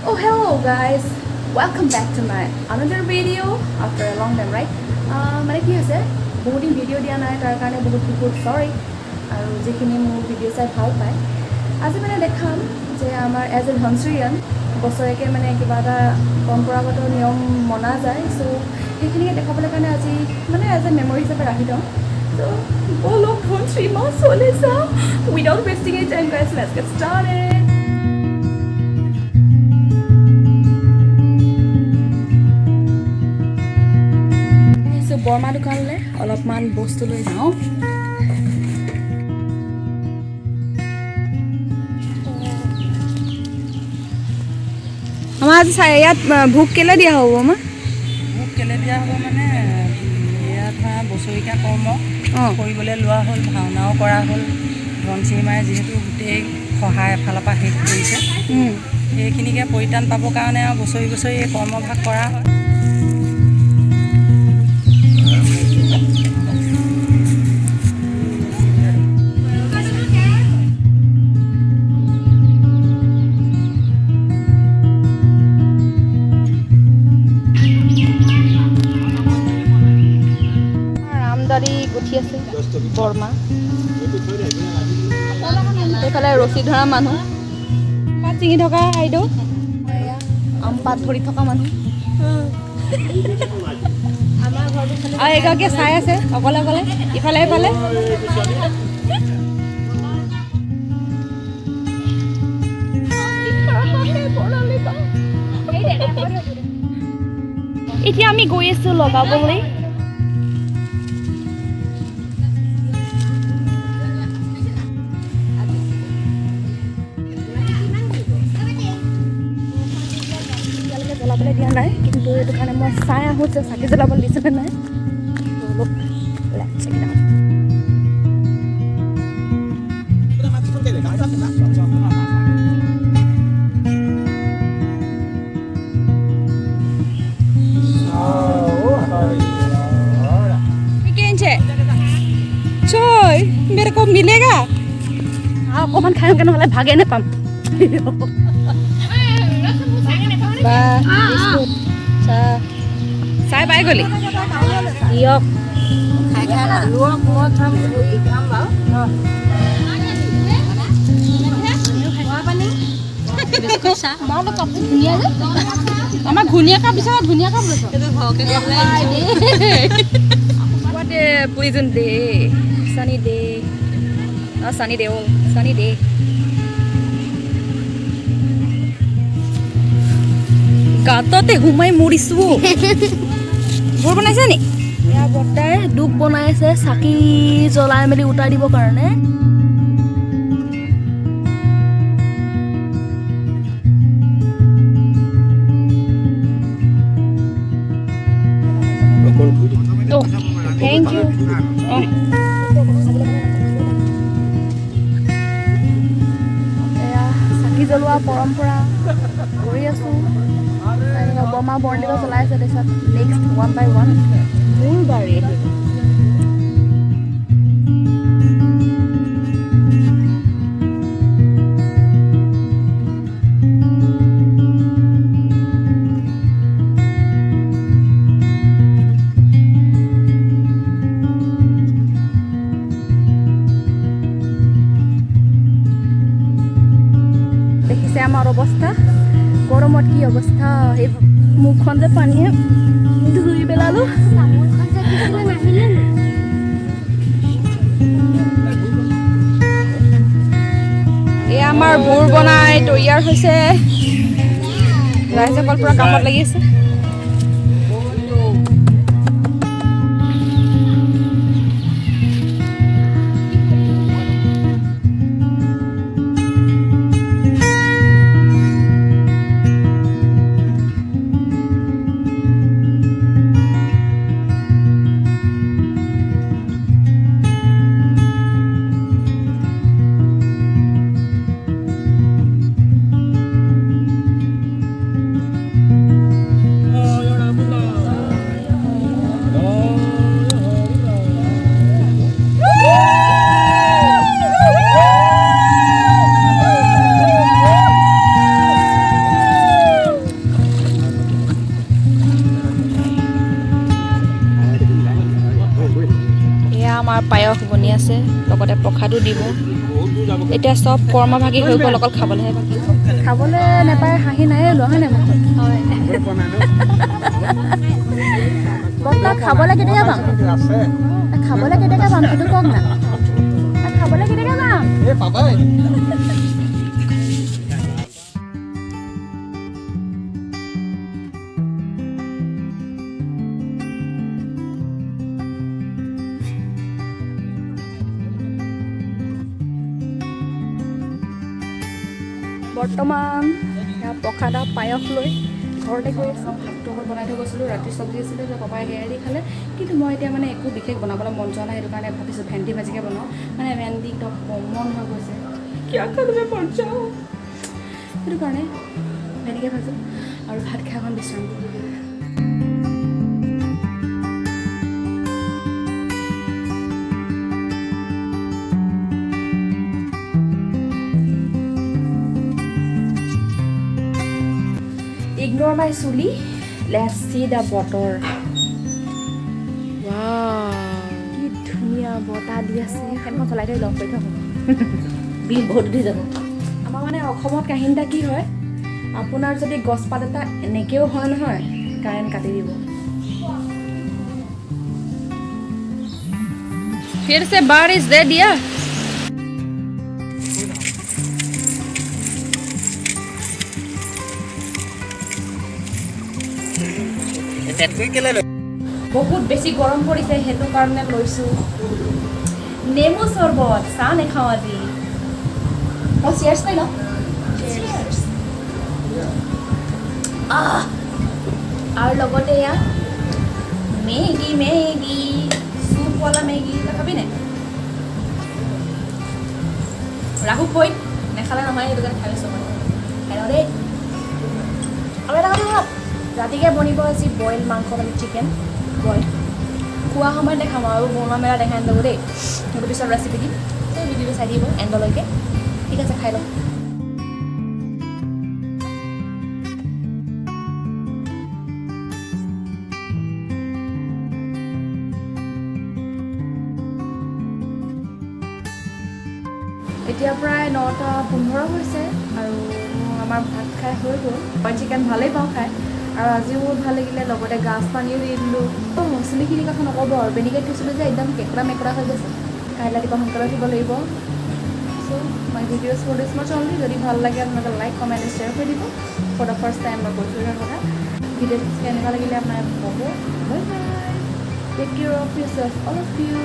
Oh, hello guys. Welcome back to my another video after a long time, right? মানে কি হৈছে বহুত দিন ভিডিঅ' দিয়া নাই তাৰ কাৰণে বহুত সৰি আৰু যিখিনি মোৰ ভিডিঅ' চাই ভাল পায় আজি মানে দেখাম যে আমাৰ এজ এ ধনশ্ৰীয়ান বছৰেকে মানে কিবা এটা পৰম্পৰাগত নিয়ম মনা যায় চ' সেইখিনিকে দেখাবলৈ কাৰণে আজি মানে এজ এ মেমৰি হিচাপে ৰাখি দিওঁ চ' ব'লক ধনশ্ৰী মা চলে যাওঁ without wasting any time guys let's gate started বৰমা দোকানলৈ অলপমান বস্তু লৈ যাওঁ আমাৰ আজি ইয়াত ভোগ কেলে দিয়া হ'ব আমাৰ ভোগ কেলে দিয়া হ'ব মানে ইয়াত ধৰা বছৰিকীয়া কৰ্ম কৰিবলৈ লোৱা হ'ল ভাওনাও কৰা হ'ল ধনশ্ৰী মায়ে যিহেতু গোটেই সহায় এফালৰ পৰা শেষ কৰিছে সেইখিনিকে পৰিত্ৰাণ পাবৰ কাৰণে আৰু বছৰি এই কৰ্মভাগ কৰা হয় গুঠি আছে বৰমা এইফালে ৰছী ধৰা মানুহ পাত চিঙি থকা আইদেউ আম পাত ধৰি থকা মানুহ আৰু এগৰাকীয়ে চাই আছে অকলে ইফালে এতিয়া আমি গৈ আছো লগাবলৈ জ্বলাবলৈ দিয়া নাই কিন্তু এইটো কাৰণে মই চাই আহোঁ যে চাকি জ্বলাবলৈ দিছেনে নাই मेरे को मिलेगा অকণমান খাই নহ'লে ভাগে নেপাম চাই পাই গলি দিয়ক আমাৰ ঘূণীয়া কাপ বিচাৰ ধুনীয়া কাপ প্লিজন দে চানি দে চানি দে চানি দে গাঁততে সোমাই মৰিছো বৰ বনাইছে নি এয়া বৰ্তাই দুখ বনাই আছে চাকি জ্বলাই মেলি উতাই দিবৰ কাৰণে থেংক ইউ এয়া চাকি জ্বলোৱা পৰম্পৰা কৰি আছোঁ বমা বৰ্ণিল চলাই আছে তাৰপিছত নেক্সট ওৱান বাই ওৱান মোৰ বাৰী দেখিছে আমাৰ অৱস্থা গৰমত কি অৱস্থা সেই মুখখন যে পানীয়ে ধুই পেলালো এয়া আমাৰ ভোৰ বনাই তৈয়াৰ হৈছে ৰাইজসকল পুৰা কামত লাগি আছে পায়স বনি আছে, লগতে প্ৰসাদো দিব। এতিয়া চব কৰ্মভাগী হৈ গ'ল, অকল খাবলৈহে বাকী। খাবলৈ নাপায় হাঁহি নাই লোৱা হয় নাই মুখত? হয়। বৰ্তা খাবলৈ কেতিয়াকৈ পাম? খাবলৈ কেতিয়াকৈ পাম সেইটো কওক না। খাবলৈ কেতিয়াকৈ পাম? বৰ্তমান প্ৰসাদ আৰু পায়স লৈ ঘৰতে গৈ আছোঁ। ভাতটো অকল বনাই থৈ গৈছিলোঁ, ৰাতি চব্জি আছিলে যে পাপাই সেয়াই দি খালে। কিন্তু মই এতিয়া মানে একো বিশেষ বনাবলৈ মন যোৱা নাই, সেইটো কাৰণে ভাবিছোঁ ভেন্দি ভাজিকে বনাওঁ। মানে ভেন্দি একদম কমন হৈ গৈছে, কিয় খাবলৈ মন যাওঁ, সেইটো কাৰণে ভেন্দিকে ভাজোঁ আৰু ভাত খাই অকণ বিশ্ৰাম কৰোঁ। Ignore my Suli. Let's see the butter. Wow. কি ধুনীয়া বতাহ দি আছে। ফেনখন চলাই থৈ লগ কৰি থাকোঁ। বিল বহুত দি যাব। আমাৰ মানে অসমত কাহিনীটা কি হয়, আপোনাৰ যদি গছপাত এটা এনেকৈও হয় নহয়, কাৰেণ্ট কাটি দিব। फिर से बारिश दे दिया। বহুত বেছি গৰম পৰিছে, সেইটো কাৰণে লৈছোঁ নেমু চৰবত। চাহ নাখাওঁ আজি। মই চিয়াৰ্ছ কৰি লওঁ। আৰু লগতে এয়া মেগী চুপৱালা মেগী খাবি নাই? ৰাহু কৈ নেখালে নহয়, সেইটো কাৰণে খাই লৈছোঁ মই। খাই লওঁ দেই। আৰু এটা কথা শুনক, ৰাতিকৈ বনিব আজি বইল মাংস, মানে চিকেন বইল। খোৱা সময়ত দেখাম আৰু বনোৱা মেলা দেখাই আনিব দেই। সেইটো পিছত ৰেচিপি দিম, সেই ভিডিঅ'টো চাই দিব এণ্ডলৈকে। ঠিক আছে, খাই লওঁ। এতিয়া প্ৰায় 9:15 হৈছে আৰু আমাৰ ভাত খাই হৈ গ'ল। মই চিকেন ভালেই পাওঁ খাই, আৰু আজিও বহুত ভাল লাগিলে। লগতে গাজ পানীও দি দিলোঁ। মছলিখিনিৰ কথা নক'ব আৰু, বেনিকে থৈছিলোঁ যে একদম কেঁকৰা মেকৰা হৈ গৈছে। কাইলৈ ৰাতিপুৱা সোনকালে উঠিব লাগিব। So' my videos for this much only. যদি ভাল লাগে আপোনালোকে লাইক কমেণ্ট শ্বেয়াৰ কৰি দিব। ফৰ দ্য ফাৰ্ষ্ট টাইম মই কৈছোঁ এটা কথা, ভিডিঅ'টো কেনেকুৱা লাগিলে আপোনাৰ ক'ব। Bye bye, take care of yourself all of U.